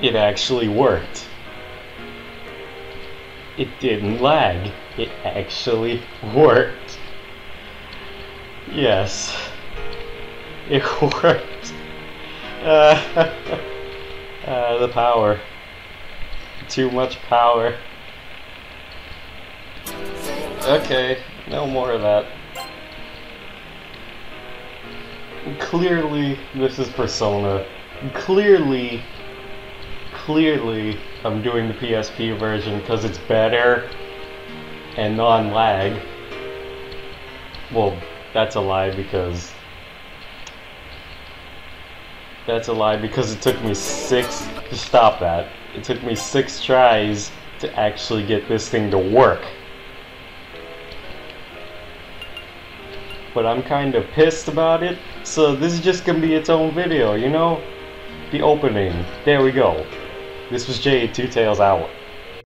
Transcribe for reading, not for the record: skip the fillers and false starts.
It actually worked. It didn't lag. It actually worked. Yes. It worked. The power. Too much power. Okay, no more of that. Clearly, this is Persona. Clearly, I'm doing the PSP version because it's better and non-lag. Well, that's a lie because it took me stop that. It took me 6 tries to actually get this thing to work. But I'm kind of pissed about it, so this is just gonna be its own video, you know? The opening. There we go. This was Jthe2Tails out.